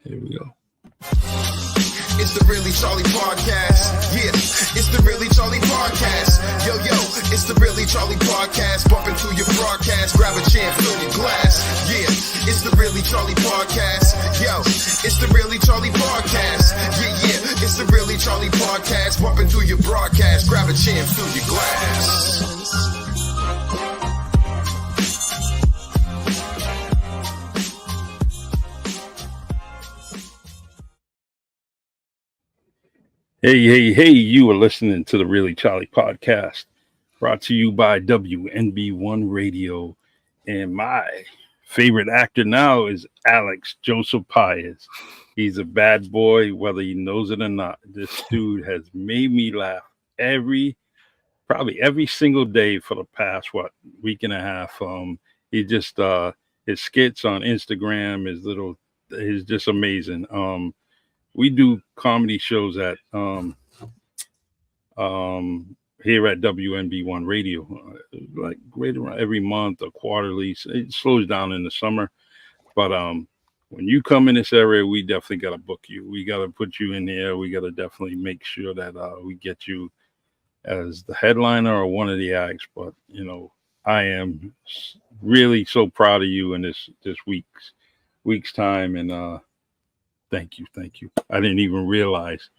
Here we go. It's the Really Charlie Podcast. Yeah, it's the Really Charlie Podcast. Yo, it's the Really Charlie Podcast. Bumping through your broadcast. Grab a chair, fill your glass. Yeah, it's the Really Charlie Podcast. Yo, it's the Really Charlie Podcast. Yeah, it's the Really Charlie Podcast. Bumping through your broadcast. Grab a chair, fill your glass. Hey, you are listening to the Really Charlie Podcast, brought to you by WNB1 Radio. And my favorite actor now is Alex Joseph Pires. He's a bad boy, whether he knows it or not. This dude has made me laugh probably every single day for the past, week and a half. He just, his skits on Instagram is just amazing. We do comedy shows at here at WNB1 Radio, like right around every month or quarterly. It slows down in the summer, but when you come in this area, we definitely got to book you. We got to put you in there. We got to definitely make sure that we get you as the headliner or one of the acts. But I am really so proud of you in this week's time, and Thank you. I didn't even realize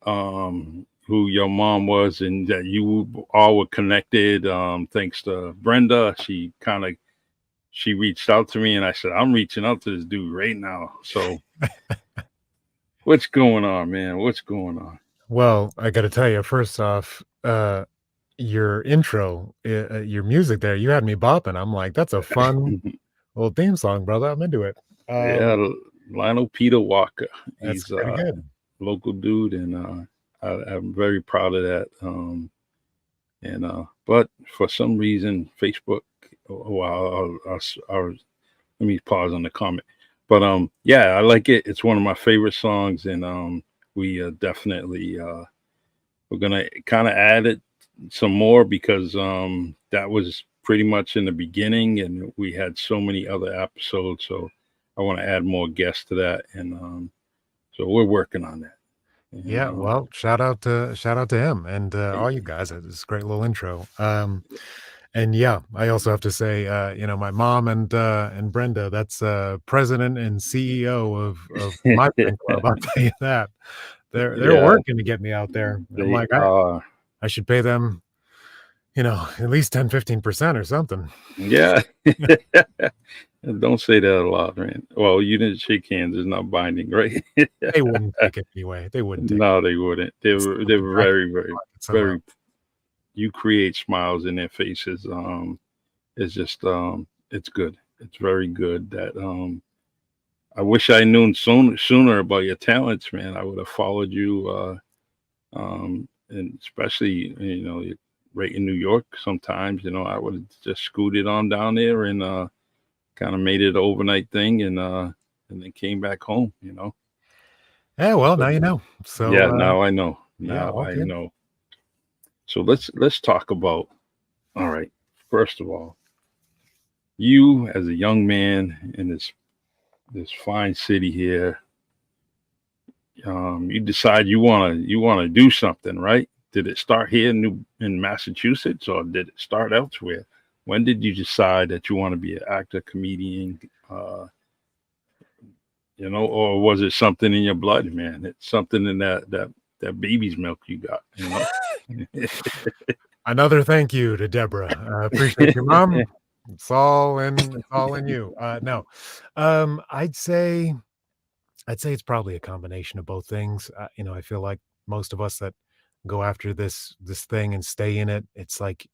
who your mom was and that you all were connected. Thanks to Brenda, she reached out to me, and I said, I'm reaching out to this dude right now. So what's going on, man? What's going on? Well, I got to tell you, first off, your intro, your music there, you had me bopping. I'm like, that's a fun little theme song, brother. I'm into it. Yeah. Lionel Peter Walker. He's a good. Local dude, and I'm very proud of that. But for some reason, Facebook. Let me pause on the comment. But yeah, I like it. It's one of my favorite songs, and we definitely we're gonna kind of add it some more because that was pretty much in the beginning, and we had so many other episodes. So I want to add more guests to that, and so we're working on that. Yeah, well, shout out to him and all you guys. It's a great little intro. And yeah, I also have to say, my mom and Brenda, that's president and CEO of my fan club. I'll tell you that they're working to get me out there. I'm like, I should pay them, at least 10-15% or something. Yeah. Don't say that a lot, man. Well, you didn't shake hands. It's not binding, right? They wouldn't take it anyway. They wouldn't. No, they wouldn't. They're very, very, very. You create smiles in their faces. It's just, it's good. It's very good. That I wish I knew sooner about your talents, man. I would have followed you. And especially, you're right in New York. Sometimes, I would have just scooted on down there and kind of made it an overnight thing, and then came back home. Yeah, well, now you know. So yeah, now I know. I know. So let's talk about. All right, first of all, you as a young man in this fine city here, you decide you want to do something, right? Did it start here in Massachusetts, or did it start elsewhere? When did you decide that you want to be an actor, comedian, or was it something in your blood, man? It's something in that baby's milk you got, Another thank you to Deborah. Appreciate your mom. It's all in you. No, I'd say it's probably a combination of both things. I feel like most of us that go after this thing and stay in it, it's like,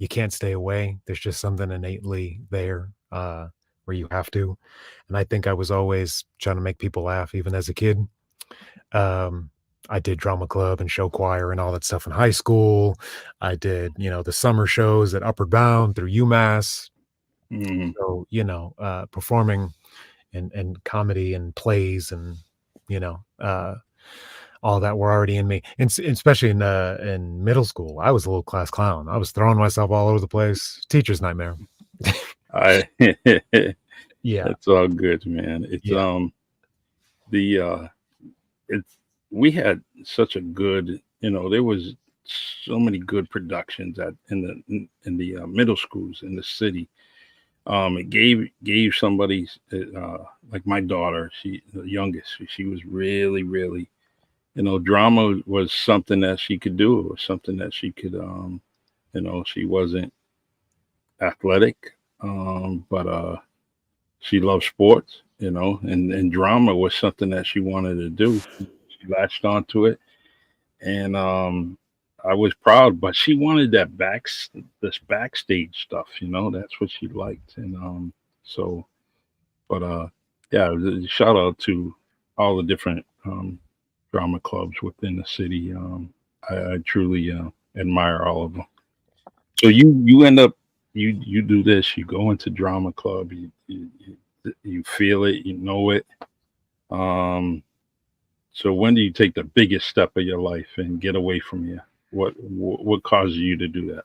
you can't stay away. There's just something innately there where you have to. And I think I was always trying to make people laugh, even as a kid. I did drama club and show choir and all that stuff in high school. I did, the summer shows at Upward Bound through UMass. Mm-hmm. So, performing and comedy and plays and, all that were already in me, and especially in middle school. I was a little class clown. I was throwing myself all over the place. Teacher's nightmare. Yeah, It's all good, man. It's yeah. the it's we had such a good, there was so many good productions at in the middle schools in the city. It gave somebody like my daughter, she the youngest, she was really really, drama was something that she could do. It was something that she could, she wasn't athletic, but she loved sports, and drama was something that she wanted to do. She latched onto it, and I was proud. But she wanted this backstage stuff. That's what she liked, and so. But yeah, shout out to all the different drama clubs within the city. I truly admire all of them. So you end up you do this. You go into drama club. You feel it. You know it. Um, so when do you take the biggest step of your life and get away from you? What causes you to do that?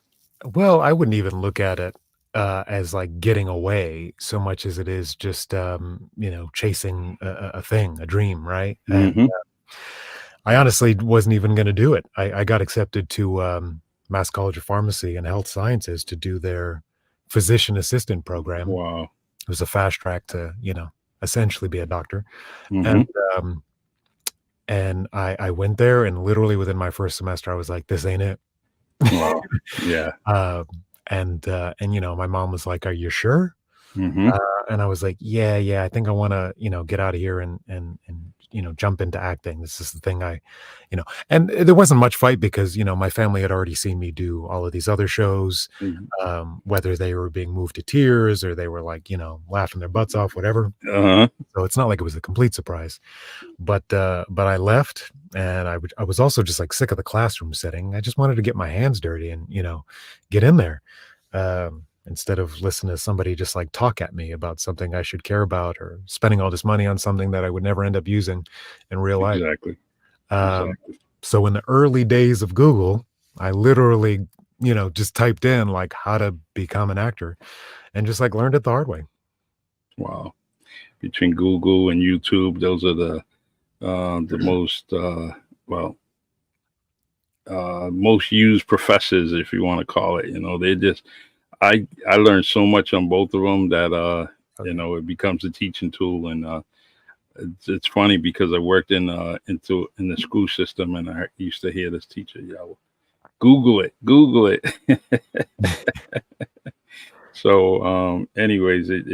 Well, I wouldn't even look at it, as, like, getting away so much as it is just, chasing a thing, a dream, right? And Hmm. I honestly wasn't even gonna do it. I got accepted to, Mass College of Pharmacy and Health Sciences to do their physician assistant program. Wow. It was a fast track to, essentially be a doctor, and, Hmm. um, I went there, and literally within my first semester, I was like, "This ain't it." Wow. Yeah. Um, my mom was like, "Are you sure?" Hmm. And I was like, "Yeah, yeah, I think I wanna, get out of here and jump into acting. This is the thing I," and there wasn't much fight because, my family had already seen me do all of these other shows, whether they were being moved to tears or they were like, laughing their butts off, whatever. Uh-huh. So it's not like it was a complete surprise. But I left, and I was also just, like, sick of the classroom setting. I just wanted to get my hands dirty and, get in there, instead of listening to somebody just, like, talk at me about something I should care about or spending all this money on something that I would never end up using in real life. Exactly. Um, Exactly. so in the early days of Google, I literally, just typed in, like, "How to become an actor," and just, like, learned it the hard way. Wow. Between Google and YouTube, those are the most well most used professors, if you want to call it. They just I learned so much on both of them that Oh, yeah. it becomes a teaching tool, and it's funny because I worked in the school system, and I used to hear this teacher yell, Google it." So, anyways, it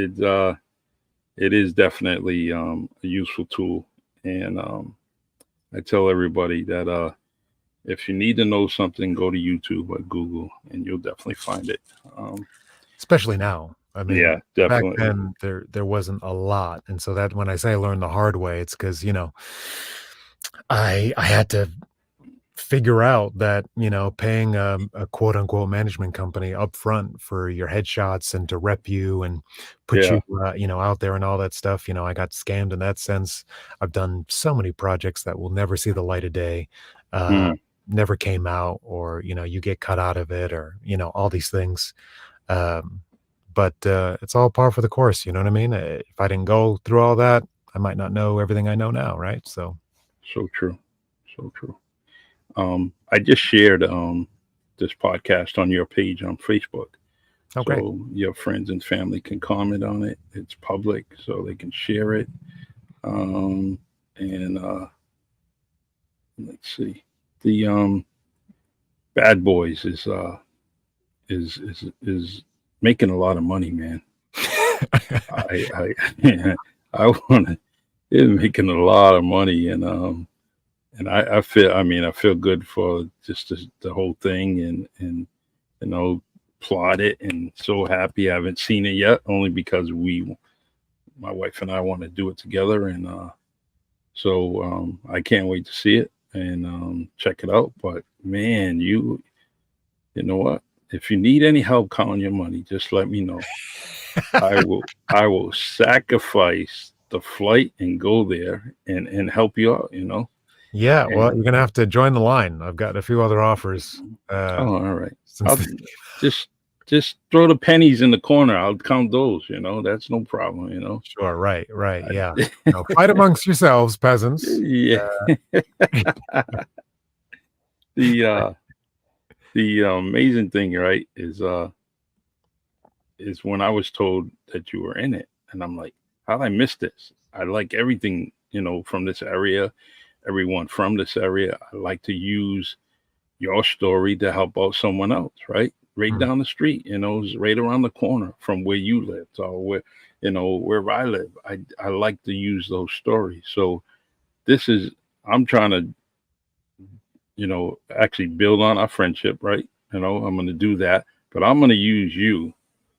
is definitely a useful tool, and I tell everybody that if you need to know something, go to YouTube or Google, and you'll definitely find it. Um, Especially now. I mean, yeah, back definitely. then, there wasn't a lot, and so that when I say I learned the hard way, it's 'cause, I had to figure out that, paying a quote unquote management company upfront for your headshots and to rep you and put you, Yeah. out there and all that stuff, I got scammed in that sense. I've done so many projects that will never see the light of day, uh, Mm, never came out, or, you get cut out of it, or, all these things. Um, but it's all par for the course, you know what I mean? If I didn't go through all that, I might not know everything I know now, right? So, so true. So true. I just shared this podcast on your page on Facebook. oh, great. So your friends and family can comment on it. It's public, so they can share it. And let's see, the Bad Boys is making a lot of money, man. I I want to. They're making a lot of money, and I feel. I mean, I feel good for just the whole thing, and you know, plot it, and so happy. I haven't seen it yet, only because my wife and I, want to do it together, and so I can't wait to see it and check it out. But man, you know what? If you need any help counting your money, just let me know. I will sacrifice the flight and go there and help you out, Yeah, well, And you're gonna have to join the line. I've got a few other offers, oh, all right. since I'll this just just throw the pennies in the corner. I'll count those. That's no problem. Sure, right, right, yeah. Fight amongst yourselves, peasants. Yeah. the the amazing thing, right, is when I was told that you were in it, and I'm like, how did I miss this? I like everything, from this area, everyone from this area. I like to use your story to help out someone else, right? Right Mm. down the street, it's right around the corner from where you live, or where I live. I like to use those stories. So I'm trying to, actually build on our friendship, right? I'm going to do that, but I'm going to use you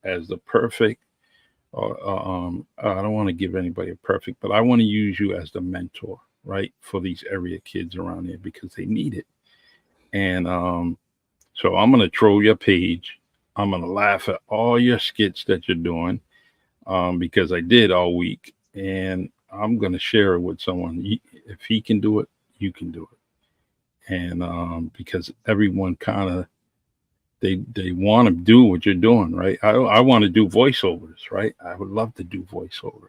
as the perfect, I don't want to give anybody a perfect, but I want to use you as the mentor, right? For these area kids around here because they need it. And so I'm going to troll your page. I'm going to laugh at all your skits that you're doing because I did all week. And I'm going to share it with someone. If he can do it, you can do it. And because everyone kind of, they want to do what you're doing, right? I want to do voiceovers, right? I would love to do voiceovers,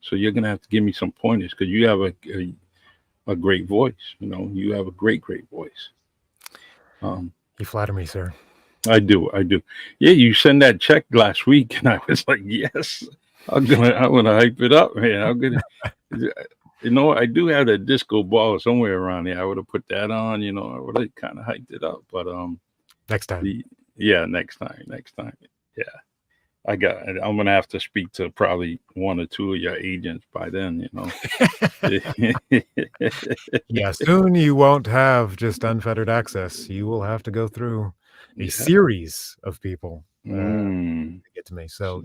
So you're going to have to give me some pointers because you have a great voice. You have a great voice. You flatter me, sir. I do. Yeah, you sent that check last week, and I was like, yes, I'm gonna hype it up, man. I'm gonna, I do have that disco ball somewhere around here. I would have put that on, I would have kind of hyped it up, but next time. Next time. Yeah, I'm gonna have to speak to probably one or two of your agents by then, Yeah, soon you won't have just unfettered access. You will have to go through a series of people to get to me. So,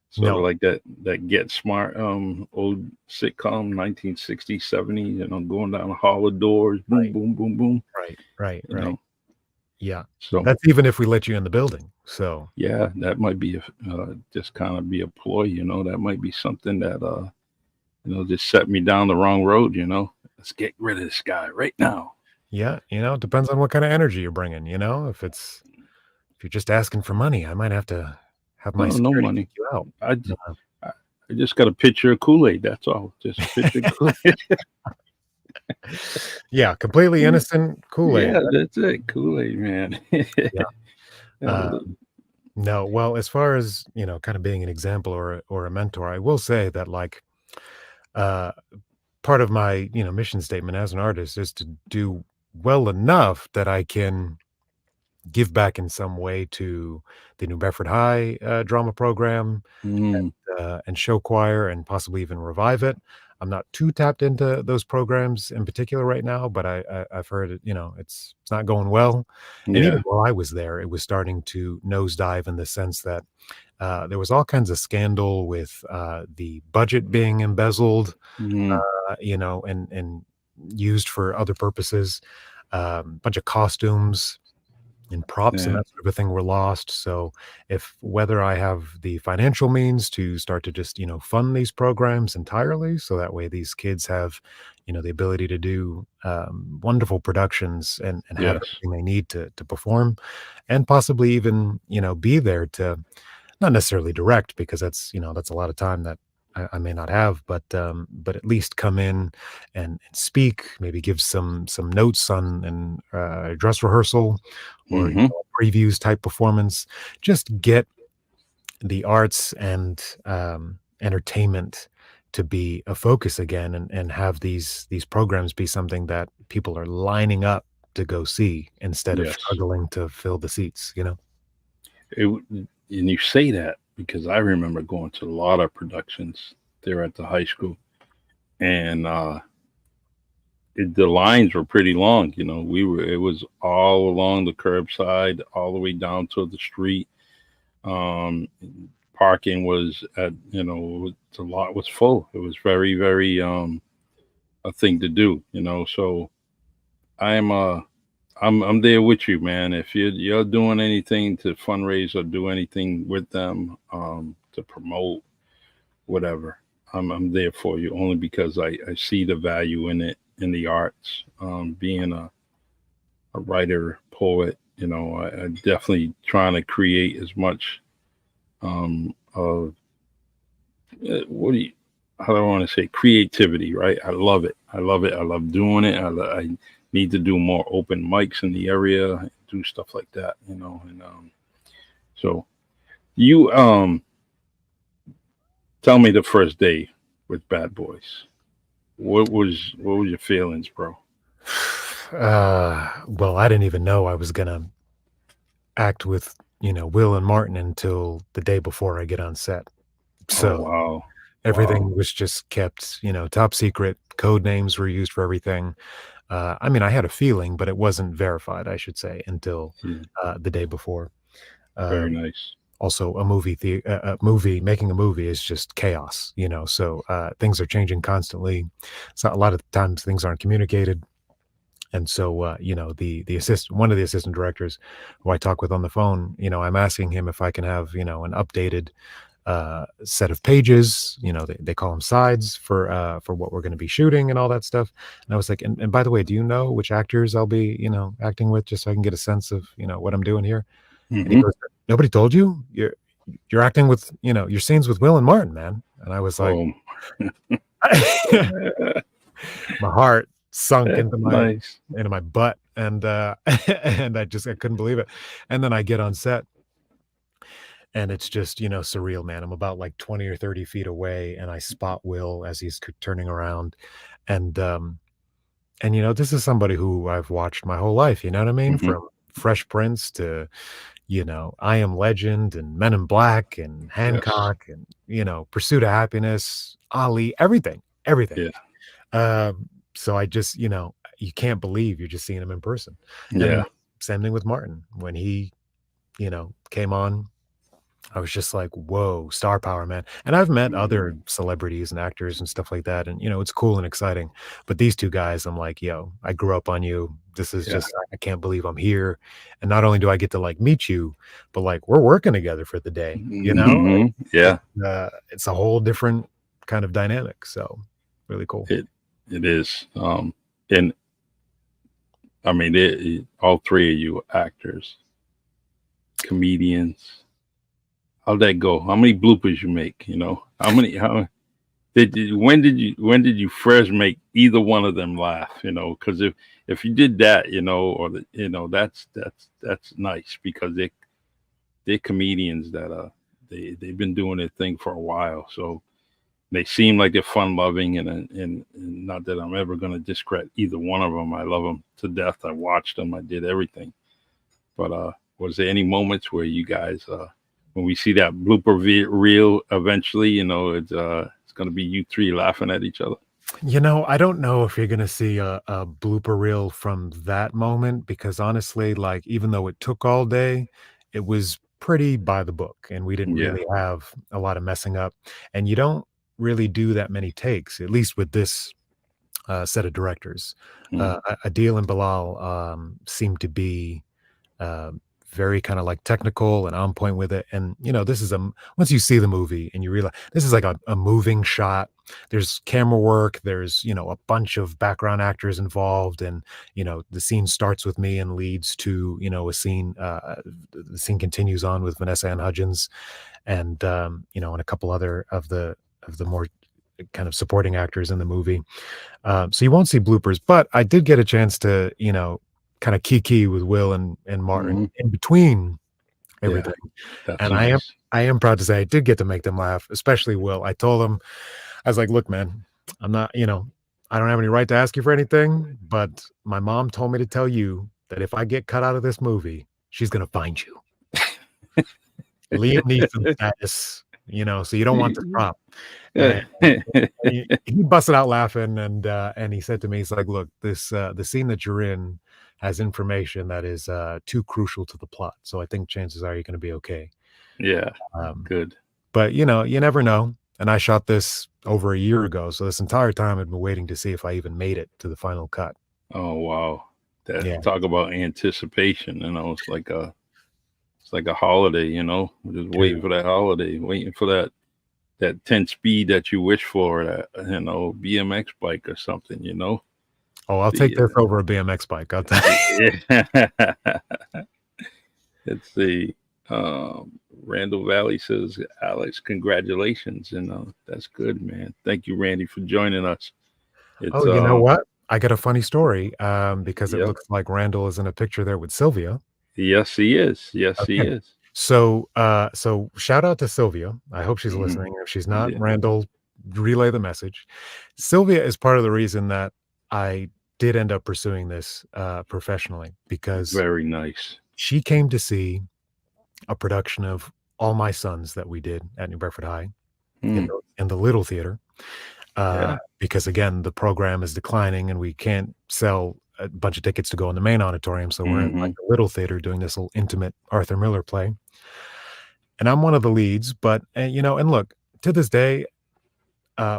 Sort of no. like that Get Smart old sitcom 1960s, 70s, going down the hall of doors, boom, Right. boom, boom, boom. Right. Yeah. So that's even if we let you in the building. So yeah, that might be just kind of be a ploy, that might be something that just set me down the wrong road, let's get rid of this guy right now. Yeah, it depends on what kind of energy you're bringing, if you're just asking for money, I might have to have my No security money. kick you out. I just got a picture of Kool-Aid, that's all. Just a picture of Kool-Aid. Yeah, completely innocent Kool-Aid. Yeah, that's it. Kool-Aid, man. Yeah. No, well, as far as, kind of being an example or a mentor, I will say that uh part of my, mission statement as an artist is to do well enough that I can give back in some way to the New Bedford High drama program Mm, and show choir and possibly even revive it. I'm not too tapped into those programs in particular right now, but I've heard it, it's not going well. And even yeah. while I was there, it was starting to nosedive in the sense that there was all kinds of scandal with the budget being embezzled, Mm, and used for other purposes. Bunch of costumes and props and yeah. that sort of a thing were lost. So if whether I have the financial means to start to just, fund these programs entirely, so that way these kids have, the ability to do wonderful productions and have Yes. everything they need to perform, and possibly even, be there to not necessarily direct because that's a lot of time that I may not have, but at least come in and speak, maybe give some notes on an dress rehearsal or Hmm. previews type performance. Just get the arts and entertainment to be a focus again, and have these programs be something that people are lining up to go see instead of Yes. struggling to fill the seats. And you say that because I remember going to a lot of productions there at the high school, and the lines were pretty long. It was all along the curbside, all the way down to the street. Um, Parking was the lot was full. It was very, very a thing to do. So I'm uh I'm there with you, man. If you're doing anything to fundraise or do anything with them to promote whatever, I'm there for you only because I see the value in it in the arts. Being a writer, poet, I definitely trying to create as much of what do you how do I want to say creativity, right? I love it. I love it. I love doing it. I need to do more open mics in the area, do stuff like that, and so you tell me the first day with Bad Boys. What was your feelings, bro? Well, I didn't even know I was gonna act with, Will and Martin until the day before I get on set. Oh So wow. Wow. everything was just kept, top secret. Code names were used for everything. I mean, I had a feeling, but it wasn't verified, I should say, until Yeah, the day before. very Um, nice. Also, making a movie is just chaos, So things are changing constantly. So a lot of times things aren't communicated. And so, one of the assistant directors who I talk with on the phone, I'm asking him if I can have, an updated set of pages. They call them sides for what we're going to be shooting and all that stuff. And I was like, and by the way, do you know which actors I'll be, acting with, just so I can get a sense of, what I'm doing here? And he Hmm. goes, nobody told you you're acting with, your scenes with Will and Martin, man. And I was like, Oh, my heart sunk that's into my nice. butt, and and I couldn't believe it. And then I get on set, and it's just, surreal, man. I'm about like 20 or 30 feet away, and I spot Will as he's turning around. And this is somebody who I've watched my whole life, you know what I mean? Hmm. From Fresh Prince to, I Am Legend and Men in Black and Yes. Hancock and, Pursuit of Happiness, Ali, everything, everything. Yeah. So I just, you can't believe you're just seeing him in person. And then Yeah. same thing with Martin. When he, came on, I was just like, whoa, star power, man. And I've met Mhm. other celebrities and actors and stuff like that. And, it's cool and exciting. But these two guys, I'm like, yo, I grew up on you. This is Yeah. just, I can't believe I'm here. And not only do I get to like meet you, but like we're working together for the day, Hmm. It's, Yeah. it's a whole different kind of dynamic. So really cool. It it is. And I mean, all three of you actors, comedians. How'd that go? How many bloopers you make? How many? How when did you first make either one of them laugh? Because if you did that, or that's nice because they're comedians that they've been doing their thing for a while, so they seem like they're fun loving, and not that I'm ever going to discredit either one of them. I love them to death. I watched them. I did everything. But was there any moments where you guys, when we see that blooper reel eventually, it's going to be you three laughing at each other? I don't know if you're gonna see a blooper reel from that moment because honestly, like even though it took all day, it was pretty by the book, and we didn't Yeah. really have a lot of messing up. And you don't really do that many takes, at least with this set of directors. Mm. Adil and Bilal seem to be uh, very kind of like technical and on point with it. And this is once you see the movie and you realize this is like a moving shot. There's camera work. There's a bunch of background actors involved, and the scene starts with me and leads to a scene. The scene continues on with Vanessa Ann Hudgens, and and a couple other of the more kind of supporting actors in the movie. So you won't see bloopers, but I did get a chance to, kind of kiki with Will and Martin Hmm. in between Yeah, everything. that's And nice. I am proud to say I did get to make them laugh, especially Will. I told him, I was like, look, man, I'm not, I don't have any right to ask you for anything, but my mom told me to tell you that if I get cut out of this movie, she's gonna find you. Liam Neeson status, so you don't want to stop. And he busted out laughing, and he said to me, he's like, "Look, the scene that you're in has information that is too crucial to the plot. So I think chances are you're going to be okay." Yeah, Um, good. but you never know. And I shot this over a year ago, so this entire time I've been waiting to see if I even made it to the final cut. Oh wow, that Yeah, talk about anticipation. It's like a holiday. We're just dude. waiting for that holiday, waiting for that 10 speed that you wish for, that BMX bike or something. Oh, I'll take The this over a BMX bike. I'll tell you. yeah. Let's see. Randall Valley says, Alex, congratulations. And that's good, man. Thank you, Randy, for joining us. Oh, It's, you know what? I got a funny story, because it yeah. looks like Randall is in a picture there with Sylvia. Yes, he is. Yes, he Okay. is. So shout out to Sylvia. I hope she's Hmm. listening. If she's not, Yeah. Randall, relay the message. Sylvia is part of the reason that I did end up pursuing this, professionally, because Very nice. she came to see a production of All My Sons that we did at New Bedford High Mm, in the Little Theater, yeah. because again, the program is declining and we can't sell a bunch of tickets to go in the main auditorium, so we're in, like, Hmm. the Little Theater doing this little intimate Arthur Miller play, and I'm one of the leads, but, and look, to this day,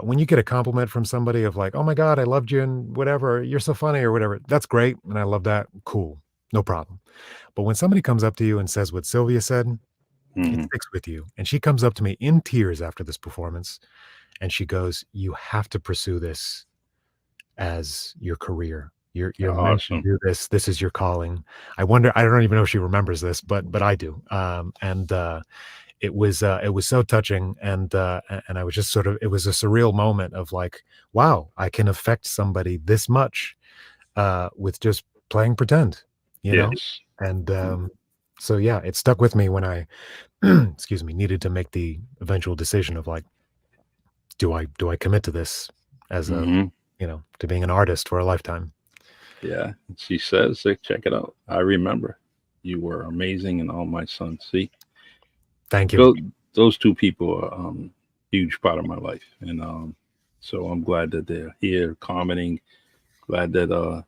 when you get a compliment from somebody of like, "Oh my god, I loved you and whatever, you're so funny," or whatever, that's great, and I love that, cool, no problem. But when somebody comes up to you and says what Sylvia said, it Hmm. sticks with you, and she comes up to me in tears after this performance, and she goes, "You have to pursue this as your career. You're meant to Awesome. do this. This is your calling." I don't even know if she remembers this, but I do. And it was so touching, and I was just sort of, it was a surreal moment of like, wow, I can affect somebody this much, with just playing pretend, you know? Yes. And Mm-hmm. so yeah, it stuck with me when I excuse me, needed to make the eventual decision of like, do I commit to this as a, Mm-hmm. to being an artist for a lifetime? Yeah. She says, check it out. I remember you were amazing and all my sons. See, Thank you. those, those two people are huge part of my life. And so I'm glad that they're here commenting. Glad that,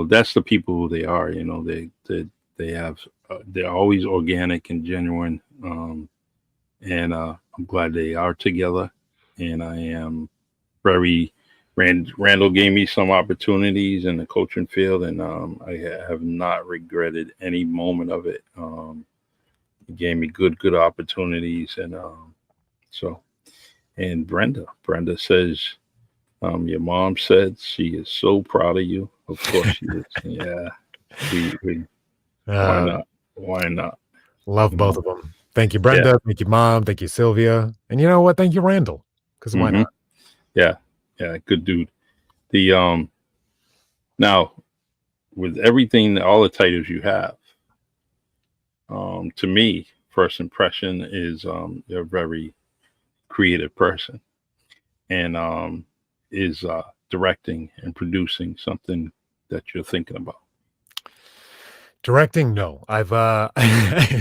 that's the people who they are. They have, they're always organic and genuine. And I'm glad they are together. And I am very Randall gave me some opportunities in the coaching field, and I have not regretted any moment of it. He gave me good opportunities, and so and Brenda says, your mom said she is so proud of you. Of course she is. Yeah, we why Uh, not? Why not? love You both know? of them. Thank you, Yeah. Brenda. Thank you, Mom. Thank you, Sylvia. And you know what? Thank you, Randall. Because why Hmm. not? Yeah. Yeah. Good dude. The now with everything, all the titles you have. To me, first impression is you're a very creative person, and is directing and producing something that you're thinking about. Directing, no. I've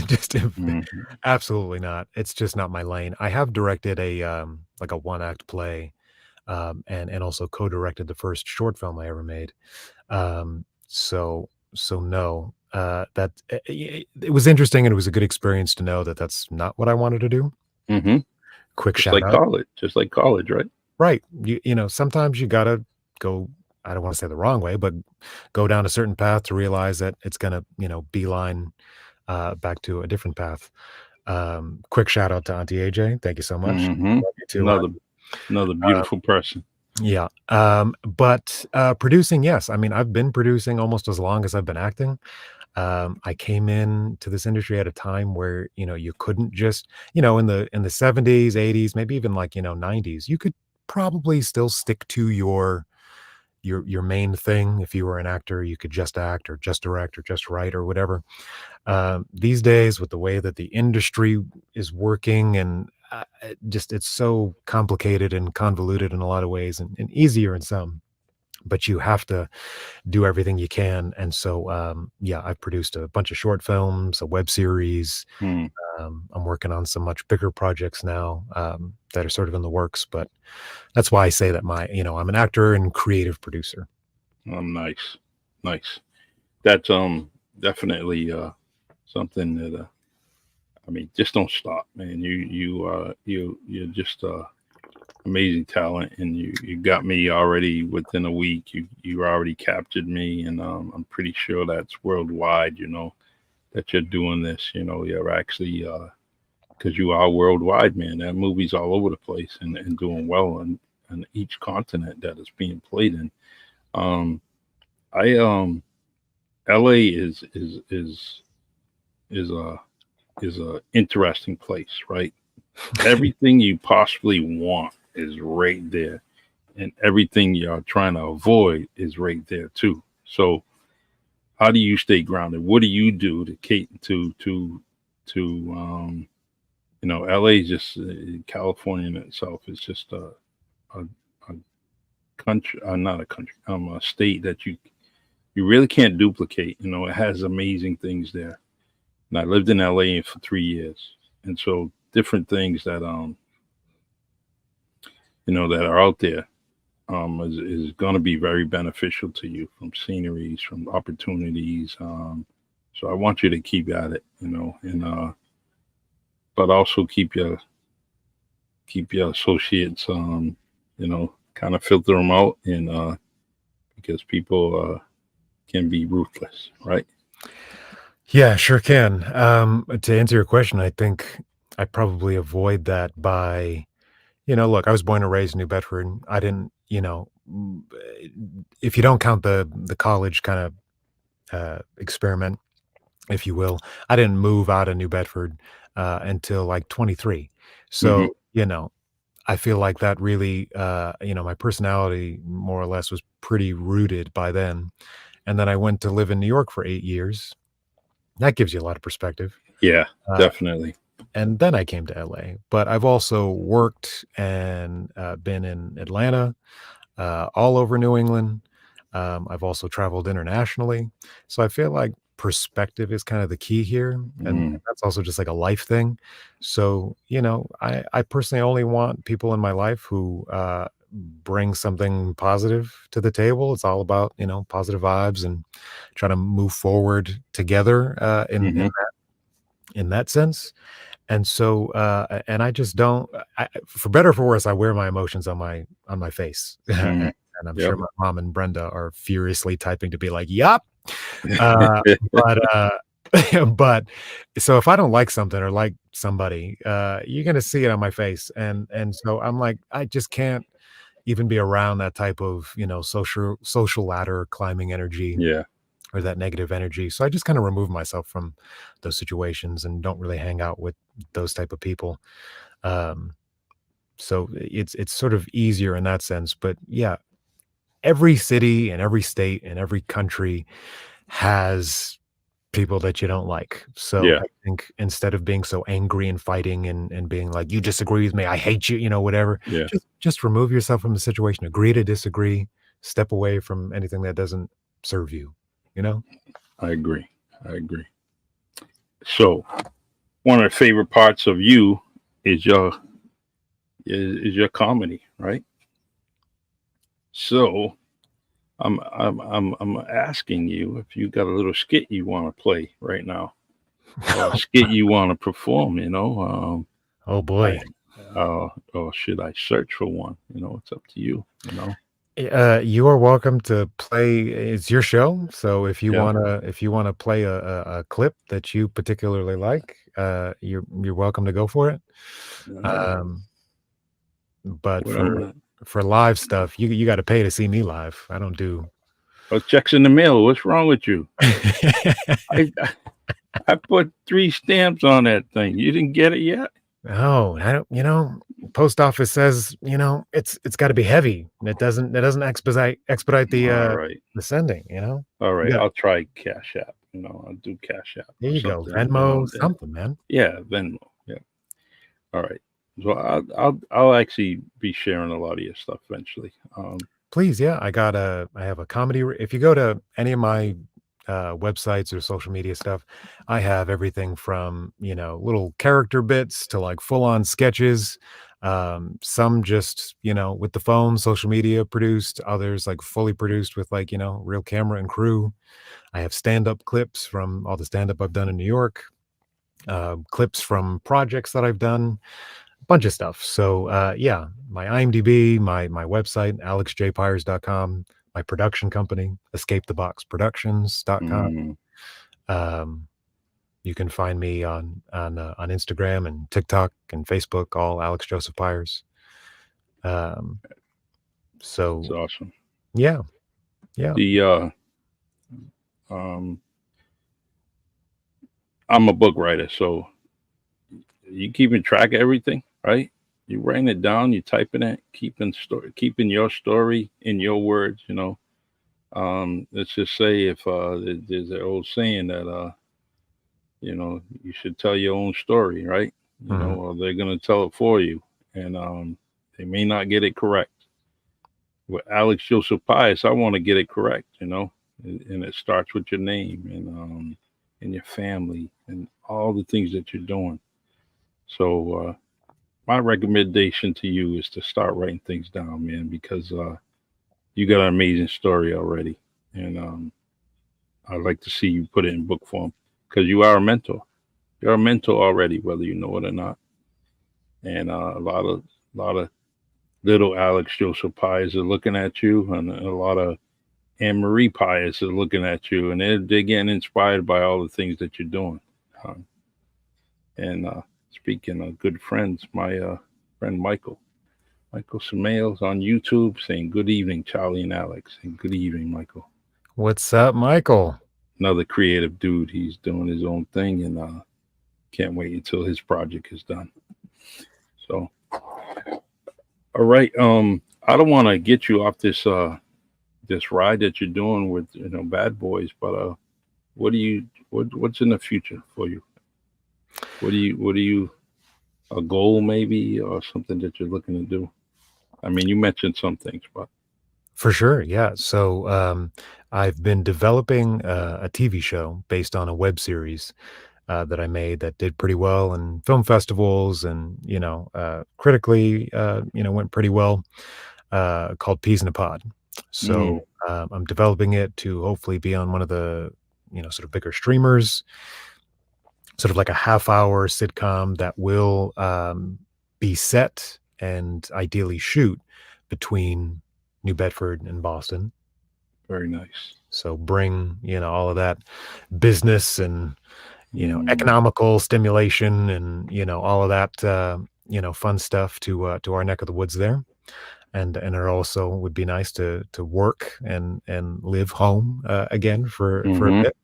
just Hmm. absolutely not. It's just not my lane. I have directed a like a one act play, and also co-directed the first short film I ever made. So no. That it was interesting, and it was a good experience to know that that's not what I wanted to do. Hmm. Quick Just shout like out. college, just like college, right? Right. Sometimes you gotta go, I don't wanna say the wrong way, but go down a certain path to realize that it's gonna, beeline, back to a different path. Quick shout out to Auntie AJ. Thank you so much. Hmm. Love you too, Another hon. another Uh, beautiful person. yeah. But, producing, yes. I mean, I've been producing almost as long as I've been acting. I came in to this industry at a time where, you couldn't just, in the 70s, 80s, maybe even like, 90s, you could probably still stick to your main thing. If you were an actor, you could just act or just direct or just write or whatever. These days, with the way that the industry is working, and just it's so complicated and convoluted in a lot of ways, and easier in some, but you have to do everything you can. And so, yeah, I've produced a bunch of short films, a web series. Hmm. I'm working on some much bigger projects now, that are sort of in the works. But that's why I say that I'm an actor and creative producer. Nice, nice. That's definitely something that I mean, just don't stop, man. You're just amazing talent, and you got me already within a week. You already captured me, and I'm pretty sure that's worldwide. That you're doing this. You're actually because you are worldwide, man. That movie's all over the place and doing well on each continent that it's being played in. Um, I LA is is a interesting place, right? Everything you possibly want is right there, and everything you're trying to avoid is right there too. So, how do you stay grounded? What do you do to to LA is just California in itself is just a, a country, not a country, a state that you really can't duplicate. It has amazing things there. And I lived in LA for 3 years, and so different things that that are out there is going to be very beneficial to you, from sceneries, from opportunities. So I want you to keep at it, and but also keep your associates, kind of filter them out, and because people can be ruthless, right? Yeah, sure can. To answer your question, I think I probably avoid that by, look, I was born and raised in New Bedford. I didn't, if you don't count the college kind of experiment, if you will, I didn't move out of New Bedford until like 23. Hmm. So, I feel like that really, my personality more or less was pretty rooted by then. And then I went to live in New York for 8 years. That gives you a lot of perspective. Yeah, Uh, definitely. and then I came to LA. But I've also worked and been in Atlanta, all over New England. I've also traveled internationally. So I feel like perspective is kind of the key here. And Mm, that's also just like a life thing. So, I personally only want people in my life who bring something positive to the table. It's all about, positive vibes and try to move forward together hmm. in that sense. And so, and I just don't, for better or for worse, I wear my emotions on my face, Mm. and I'm sure Yep. my mom and Brenda are furiously typing to be like, "Yup," uh, but but so if I don't like something or like somebody, you're gonna see it on my face, and so I'm like, I just can't even be around that type of social ladder climbing energy Yeah, or that negative energy. So I just kind of remove myself from those situations and don't really hang out with those type of people. Um, so it's sort of easier in that sense. But yeah, every city and every state and every country has people that you don't like. So yeah, I think instead of being so angry and fighting and being like, you disagree with me, I hate you, whatever, yeah. just remove yourself from the situation, agree to disagree, step away from anything that doesn't serve you, you know? I agree. I agree. So one of the favorite parts of you is your comedy, right? So I'm asking you if you got a little skit you want to play right now, or a skit you want to perform. Oh I boy. or should I search for one? It's up to you. You are welcome to play. It's your show, so Yeah. if you wanna play a clip that you particularly like, you're welcome to go for it. All right. Um, but What I'm gonna. for live stuff, you gotta pay to see me live. I don't do Oh, checks in the mail. What's wrong with you? I I put 3 stamps on that thing. You didn't get it yet? Oh, I don't post office says, it's gotta be heavy, and it doesn't expedite All right. the sending, All You right. got I'll try Cash App. I'll do Cash App there or you go, something. Venmo, That, something, man. yeah, Venmo. Yeah. All right. So I'll actually be sharing a lot of your stuff eventually. Please, yeah, I have a comedy if you go to any of my, websites or social media stuff, I have everything from, little character bits to, like, full-on sketches, some just, with the phone, social media produced, others, like, fully produced with, like, real camera and crew. I have stand-up clips from all the stand-up I've done in New York, clips from projects that I've done, bunch of stuff. So, yeah, my IMDb, my website, alexjpires.com, my production company, escapetheboxproductions.com. mm, Um, you can find me on Instagram and TikTok and Facebook, all Alex Joseph Pires. Um, it's so awesome. yeah, yeah. The um, I'm a book writer, so you keeping track of everything, right? You writing it down, you typing it, keeping your story in your words. Let's just say if there's an old saying that you should tell your own story, right? Mhm. Or they're gonna tell it for you, and they may not get it correct. With Alex Joseph Pius, I want to get it correct, and it starts with your name and your family and all the things that you're doing. So my recommendation to you is to start writing things down, man, because you got an amazing story already, and I'd like to see you put it in book form because you are a mentor. You're a mentor already, whether you know it or not. And a lot of little Alex Joseph Pies are looking at you, and a lot of Anne Marie Pies are looking at you, and they're getting inspired by all the things that you're doing. Um, and speaking of good friends, my friend Michael Samails on YouTube saying, "Good evening, Charlie and Alex," and "Good evening, Michael." What's up, Michael? Another creative dude. He's doing his own thing, and can't wait until his project is done. So, all right. I don't want to get you off this ride that you're doing with Bad Boys, but what's in the future for you? What do you a goal maybe or something that you're looking to do? I mean, you mentioned some things, but For sure, yeah. So, I've been developing a TV show based on a web series that I made that did pretty well in film festivals and critically, went pretty well. Called Peas in a Pod. mm, So I'm developing it to hopefully be on one of the sort of bigger streamers, sort of like a half-hour sitcom that will be set and ideally shoot between New Bedford and Boston. very nice. So bring all of that business and Mm, economical stimulation and all of that fun stuff to our neck of the woods there. And it also would be nice to work and live home again for a hmm bit.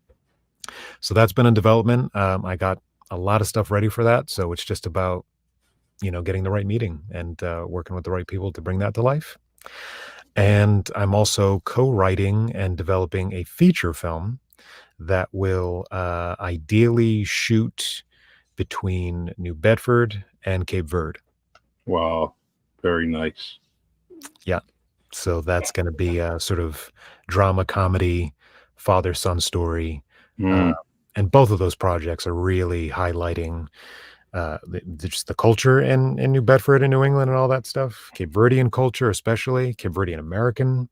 So that's been in development. I got a lot of stuff ready for that. So it's just about getting the right meeting and working with the right people to bring that to life. And I'm also co-writing and developing a feature film that will ideally shoot between New Bedford and Cape Verde. Wow, very nice. Yeah. So that's going to be a sort of drama comedy, father son story. Uh, Mm, and both of those projects are really highlighting just the culture in New Bedford and New England and all that stuff. Cape Verdean culture, especially Cape Verdean American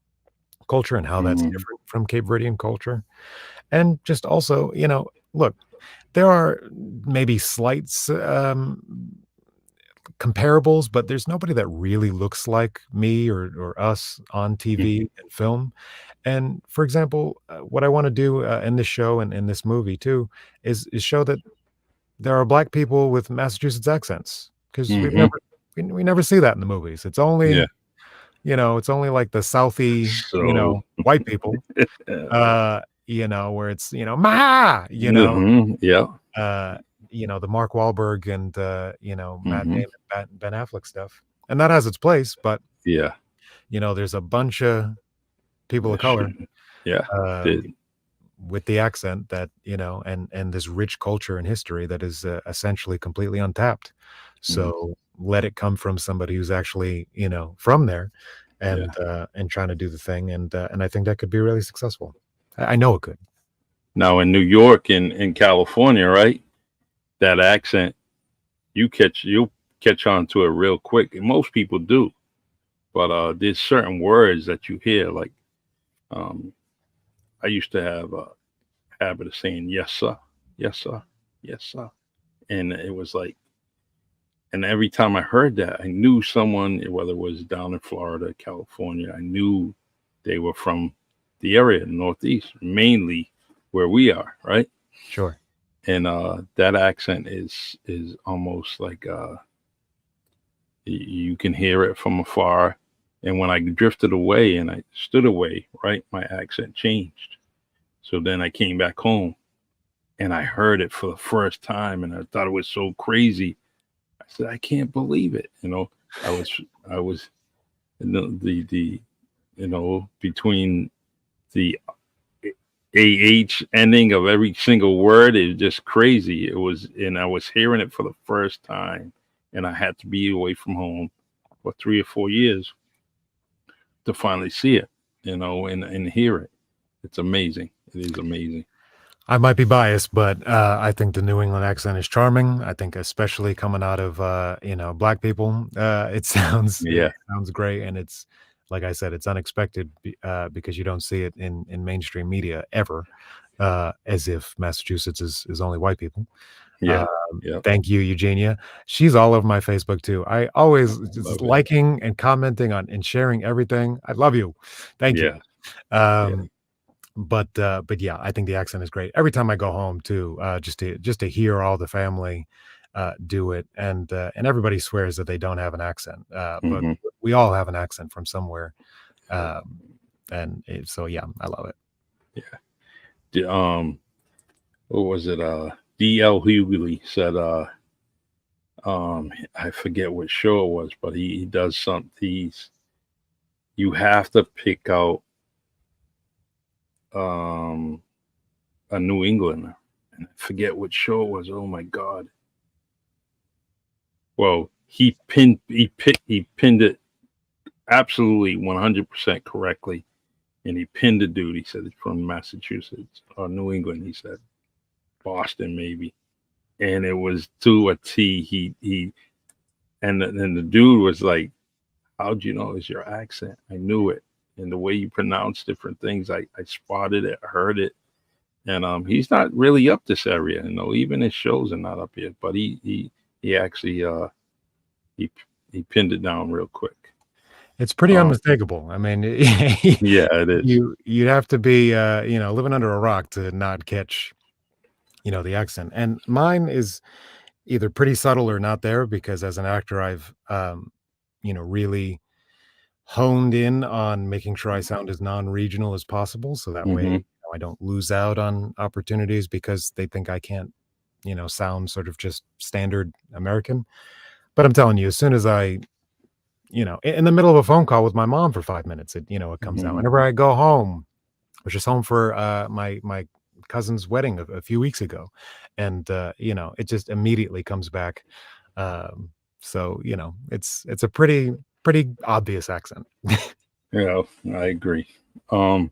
culture and how that's mm, different from Cape Verdean culture. And just also, look, there are maybe slight comparables, but there's nobody that really looks like me or us on mhm, TV and film. And for example, what I want to do in this show and in this movie too is show that there are black people with Massachusetts accents because mhm. we never see that in the movies. It's only Yeah. it's only like the Southie So, white people uh, where it's ma yeah. uh, the Mark Wahlberg and, Matt hmm Damon, Ben Affleck stuff, and that has its place, but, Yeah. there's a bunch of people of That's color, true. Yeah. uh, Did. with the accent that, and this rich culture and history that is, essentially completely untapped. Mhm. So, let it come from somebody who's actually, from there Yeah. and trying to do the thing, and I think that could be really successful. I know it could. Now in New York and in California, right? That accent, you'll catch on to it real quick, and most people do. But there's certain words that you hear, like um, I used to have a habit of saying "yes sir," "yes sir," "yes sir," and it was like, and every time I heard that, I knew someone, whether it was down in Florida, California, I knew they were from the area, Northeast, mainly where we are, right? Sure. And that accent is almost like you can hear it from afar. And when I drifted away and I stood away, right, my accent changed. So then I came back home and I heard it for the first time, and I thought it was so crazy. I said, I can't believe it. I was I was the between the AH ending of every single word is just crazy. It was, and I was hearing it for the first time, and I had to be away from home for 3 or 4 years to finally see it, and hear it. It's amazing. It is amazing. I might be biased, but I think the New England accent is charming. I think especially coming out of black people, it Yeah, sounds great, and it's like I said, it's unexpected because you don't see it in mainstream media ever, as if Massachusetts is only white people. yeah, yeah. Thank you, Eugenia. She's all over my Facebook too. I always just Love it. liking and commenting on and sharing everything. I love you. Thank you. Yeah, yeah. Um, but yeah, I think the accent is great. Every time I go home too, just to hear all the family do it, and everybody swears that they don't have an accent, but Hmm. we all have an accent from somewhere. Um, so yeah, I love it. Yeah. What was it? D.L. Hughley said, I forget what show it was, but he does some these. You have to pick out um a New Englander, and I forget what show it was. Oh my God! Well, he pinned it absolutely 100% correctly, and he pinned the dude. He said it's from Massachusetts or New England. He said Boston maybe, and it was to a T. And the dude was like, "How'd you know it's your accent?" I knew it, and the way you pronounce different things, I spotted it, heard it, and he's not really up this area. Even his shows are not up here, but he actually he he pinned it down real quick. It's pretty Um, unmistakable. I mean, yeah, it is. you'd have to be living under a rock to not catch the accent. And mine is either pretty subtle or not there because as an actor, I've really honed in on making sure I sound as non-regional as possible, so that way, Hmm. I don't lose out on opportunities because they think I can't, sound sort of just standard American. But I'm telling you, as soon as in the middle of a phone call with my mom for 5 minutes, it comes out. Hmm. Whenever I go home, I was just home for, my cousin's wedding a few weeks ago, and, it just immediately comes back. Um, so, it's a pretty obvious accent. Yeah, I agree. Um,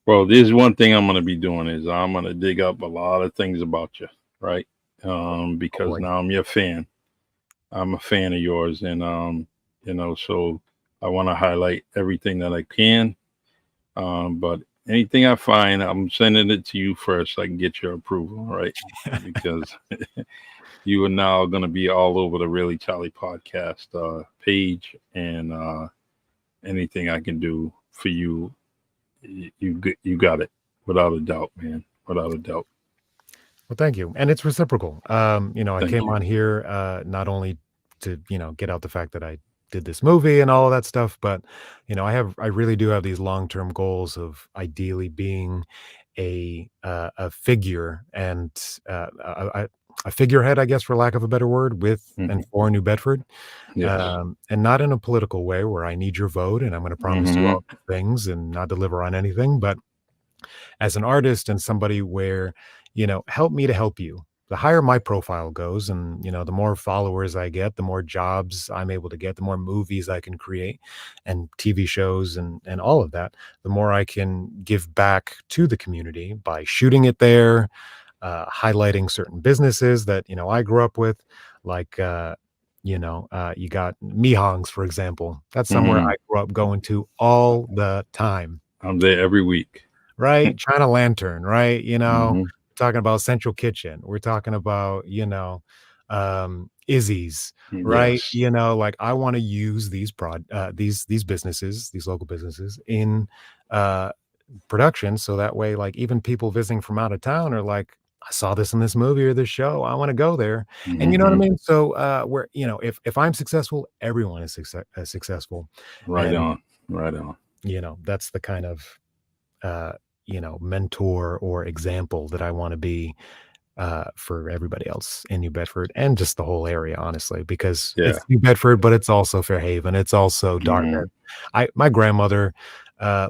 well, there's one thing I'm going to be doing is I'm going to dig up a lot of things about you, right? Because Boy. now I'm your fan. I'm a fan of yours, and so I want to highlight everything that I can. But anything I find, I'm sending it to you first so I can get your approval, right? Because you are now going to be all over the Really Charlie podcast page, and anything I can do for you, you got it without a doubt, man, without a doubt. Well, thank you, and it's reciprocal. I Thank came you. on here, not only to, get out the fact that I did this movie and all of that stuff, but, I really do have these long-term goals of ideally being a figure and, a figurehead, I guess, for lack of a better word, with and Hmm. for New Bedford, Yes. and not in a political way where I need your vote and I'm gonna promise you Hmm. all these things and not deliver on anything, but as an artist and somebody where, help me to help you. The higher my profile goes and, the more followers I get, the more jobs I'm able to get, the more movies I can create and TV shows and all of that, the more I can give back to the community by shooting it there, highlighting certain businesses that, I grew up with, like, you got Mihong's, for example. That's somewhere Hmm. I grew up going to all the time. I'm there every week. Right? China Lantern, right? Hmm. Talking about Central Kitchen. We're talking about, Izzy's, right? Yes. Like I want to use these businesses, these local businesses in uh production so that way like even people visiting from out of town are like I saw this in this movie or this show. I want to go there. And you know what I Hmm. mean? So where if I'm successful, everyone is successful. Right And on. Right on. that's the kind of uh, mentor or example that I want to be for everybody else in New Bedford and just the whole area, honestly, because Yeah. it's New Bedford, but it's also Fairhaven. It's also Mm-hmm. Dartmouth. My grandmother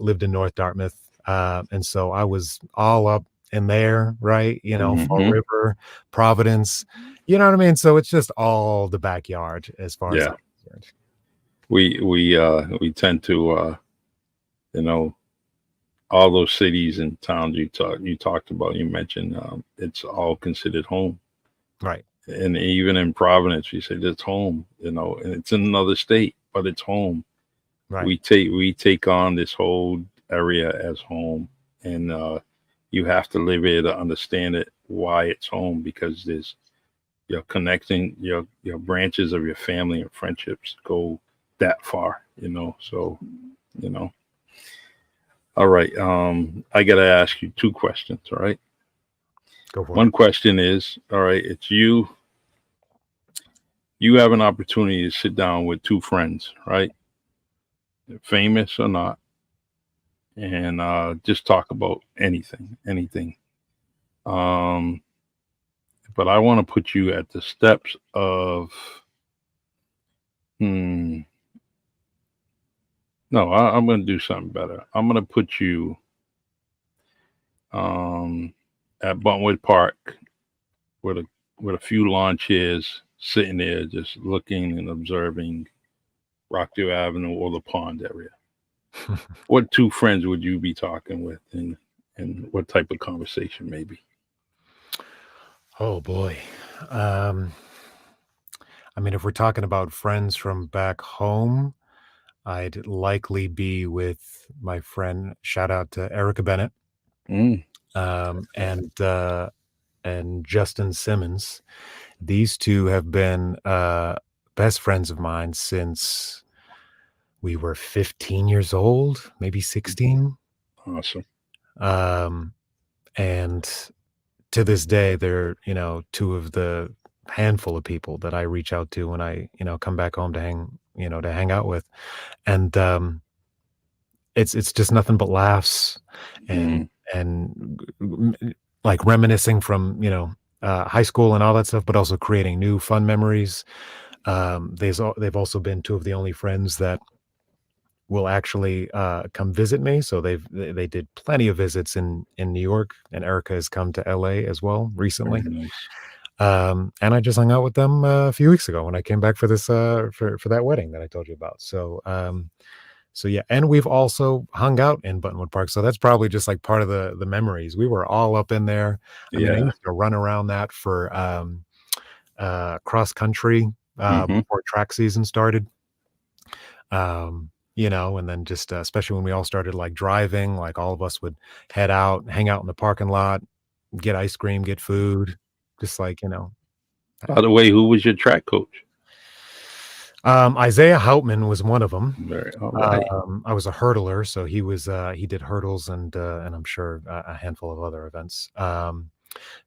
lived in North Dartmouth, and so I was all up in there, right? Fall Mm-hmm. River, Providence. You know what I mean? So it's just all the backyard as far as Yeah. I'm concerned. We tend to you know all those cities and towns you talked about, you mentioned, it's all considered home. Right, And even in Providence, we say it's home, and it's in another state, but it's home. right. We take on this whole area as home, and you have to live here to understand it, why it's home, because there's you're connecting your branches of your family and friendships go that far, so you know all right. I gotta ask you two questions. All right. Go for it. One question is, all right, it's you have an opportunity to sit down with two friends, right, famous or not, and just talk about anything. um but I want to put you at the steps of, hmm no, I'm going to do something better. I'm going to put you um at Buntwood Park with a few lawn chairs, sitting there just looking and observing Rockdale Avenue or the pond area. What two friends would you be talking with, and what type of conversation maybe? Oh boy. Um, I mean, if we're talking about friends from back home, I'd likely be with my friend. Shout out to Erica Bennett, Mm, um, and uh, and Justin Simmons. These two have been best friends of mine since we were 15 years old, maybe 16. awesome. Um, and to this day, they're two of the handful of people that I reach out to when I come back home to hang out with, and it's just nothing but laughs and Mm, like reminiscing from high school and all that stuff, but also creating new fun memories. They've also been two of the only friends that will actually come visit me. So they did plenty of visits in New York, and Erica has come to LA as well very recently. nice. And I just hung out with them a few weeks ago when I came back for this for that wedding that I told you about. So yeah, and we've also hung out in Buttonwood Park. So that's probably just like part of the memories. We were all up in there. I mean, I Yeah. used to run around that for cross country Hmm. before track season started. And then just especially when we all started like driving, like all of us would head out, hang out in the parking lot, get ice cream, get food, just like By the way, who was your track coach? Isaiah Houtman was one of them. Very all right. I was a hurdler, so he did hurdles and I'm sure a handful of other events.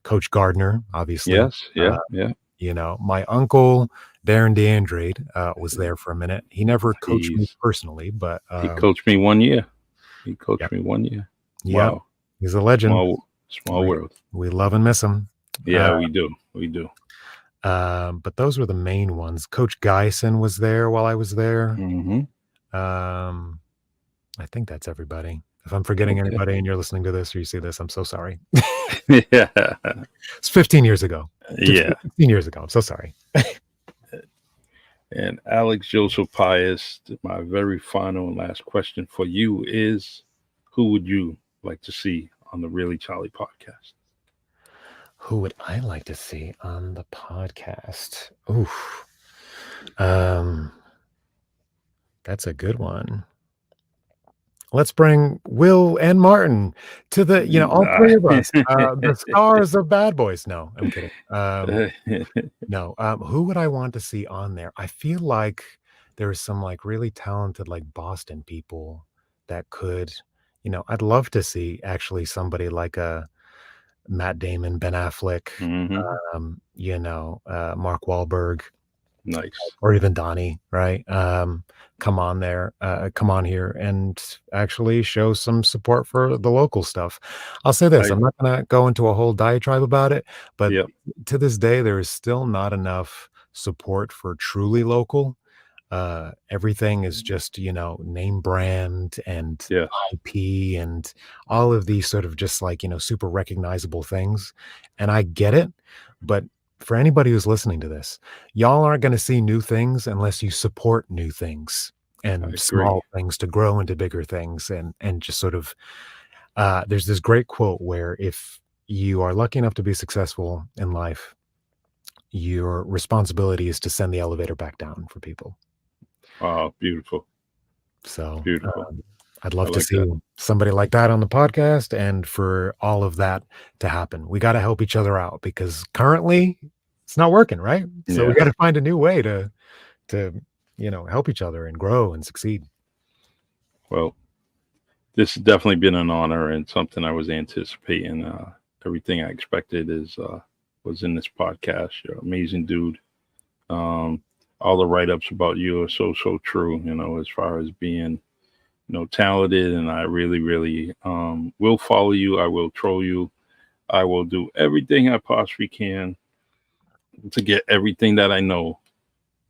Coach Gardner, obviously. Yes. Uh, Yeah. Yeah. my uncle Darren DeAndrade was there for a minute. He never coached me He's personally, but he coached me 1 year. He yeah, coached me 1 year. yep, Wow. he's a legend. Small We world. we love and miss him. Uh, Yeah, we do. We do. but those were the main ones. Coach Geisen was there while I was there. Hmm. Um, I think that's everybody. If I'm forgetting Okay. anybody and you're listening to this or you see this, I'm so sorry. Yeah. It's 15 years ago. Yeah. 15 years ago. I'm so sorry. And Alex Joseph Pius, my very final and last question for you is, who would you like to see on the Really Charlie podcast? Who would I like to see on the podcast? Oof. Um, that's a good one. Let's bring Will and Martin to all Nah. three of us, the stars of Bad Boys. No, I'm kidding. No, who would I want to see on there? I feel like there's some like really talented like Boston people that could, I'd love to see actually somebody like a Matt Damon, Ben Affleck, Hmm. Mark Wahlberg. Nice. or even Donnie, right? Come on here and actually show some support for the local stuff. I'll say this, I I'm not gonna go into a whole diatribe about it, but Yep. to this day, there is still not enough support for truly local. Everything is just, name brand and Yes. IP and all of these sort of just like, super recognizable things. And I get it, but for anybody who's listening to this, y'all aren't going to see new things unless you support new things I and agree. small things to grow into bigger things and just sort of there's this great quote where if you are lucky enough to be successful in life, your responsibility is to send the elevator back down for people. Oh, beautiful. So, Beautiful. I'd I love to like see that. somebody like that on the podcast and for all of that to happen. We gotta help each other out because currently it's not working, right? So we Yes. gotta find a new way to help each other and grow and succeed. Well, this has definitely been an honor and something I was anticipating. Everything I expected is was in this podcast. You're an amazing dude. Um, all the write ups about you are so true. As far as being talented, and I really will follow you. I will troll you. I will do everything I possibly can to get everything that I know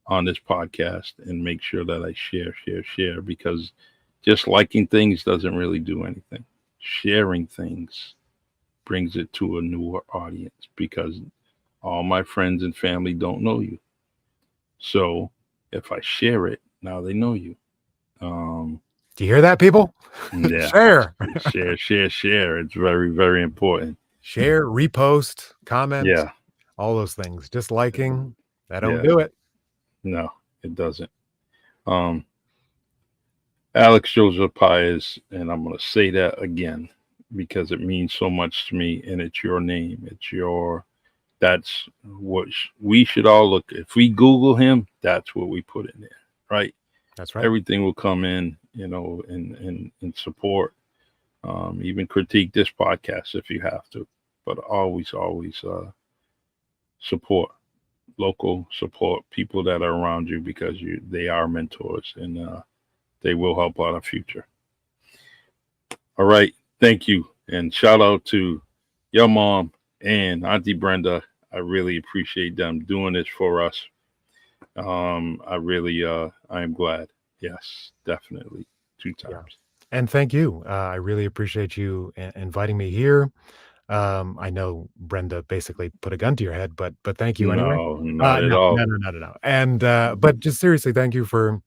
on this podcast and make sure that I share because just liking things doesn't really do anything. Sharing things brings it to a newer audience because all my friends and family don't know you. So if I share it, now they know you. Um, Do you hear that, people? yeah, Share. share. It's very important. Share, repost, comment, Yeah, all those things. Just liking, that don't yeah. do it. No, it doesn't. Um, Alex Joseph Pires, and I'm going to say that again because it means so much to me, and it's your name. That's what we should all look. If we Google him, that's what we put in there, right? That's right. Everything will come in, in support. Even critique this podcast if you have to, but always support local, support people that are around you because they are mentors and they will help out our future. All right. Thank you. And shout out to your mom and Auntie Brenda. I really appreciate them doing this for us. I am glad. Yes, definitely. Two Yeah. times. And thank you. I really appreciate you inviting me here. I know Brenda basically put a gun to your head, but thank you anyway. No, not at No, all. no, no, no, no, no. And but just seriously, thank you for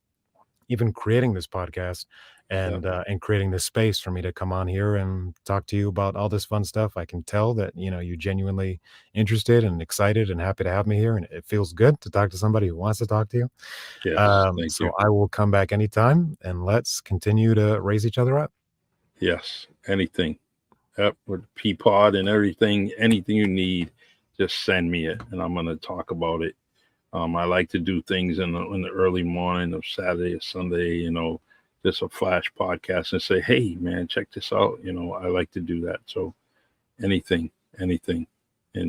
even creating this podcast Yeah. and creating this space for me to come on here and talk to you about all this fun stuff. I can tell that you're genuinely interested and excited and happy to have me here, and it feels good to talk to somebody who wants to talk to you. Yes. Thank So you. I will come back anytime, and let's continue to raise each other up. Yes. Anything. Yep. With Peapod and everything, anything you need, just send me it and I'm gonna talk about it. I like to do things in the early morning of Saturday or Sunday, just a flash podcast and say, hey man, check this out. I like to do that. So anything. And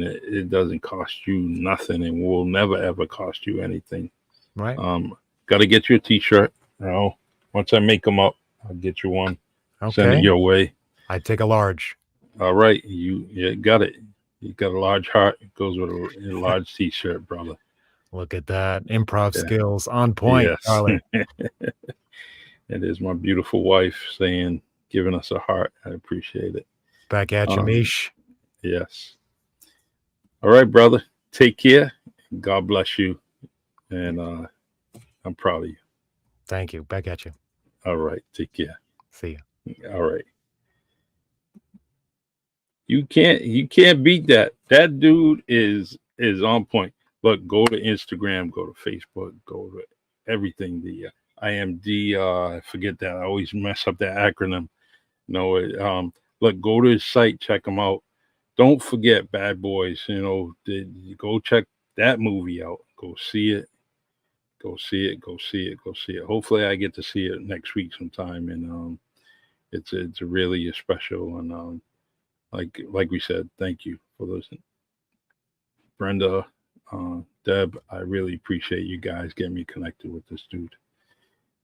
it doesn't cost you nothing and will never ever cost you anything. Right? Um, Gotta get you a t-shirt. Once I make them up, I'll get you one, send it Okay. your way. I take a large. All right, you got it. You got a large heart. It goes with a large t-shirt, brother. Look at that. Improv Yeah. skills on point, Yes. Charlie. It is my beautiful wife saying, giving us a heart. I appreciate it. Back at you, Um, Mish. yes. All right, brother. Take care. God bless you. And I'm proud of you. Thank you. Back at you. All right. Take care. See you. All right. You can't beat that. That dude is on point. Look, go to Instagram, go to Facebook, go to everything. The IMD, I forget that. I always mess up that acronym. No, look, go to his site, check him out. Don't forget Bad Boys. Go check that movie out. Go see it. Go see it. Go see it. Go see it. Hopefully, I get to see it next week sometime. And it's really special. And like we said, thank you for listening, Brenda. Deb, I really appreciate you guys getting me connected with this dude.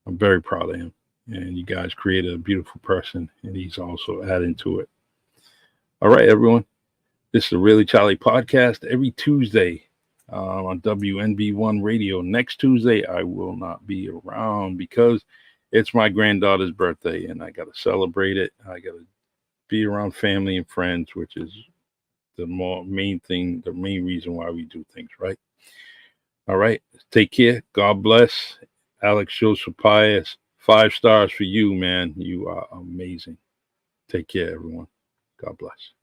I'm very proud of him. And you guys created a beautiful person, and he's also adding to it. All right, everyone. This is the Really Charlie podcast every Tuesday on WNB1 Radio. Next Tuesday, I will not be around because it's my granddaughter's birthday, and I got to celebrate it. I got to be around family and friends, which is the main thing, the main reason why we do things, right? All right. Take care. God bless. Alex Schultz for Pires. 5 stars for you, man. You are amazing. Take care, everyone. God bless.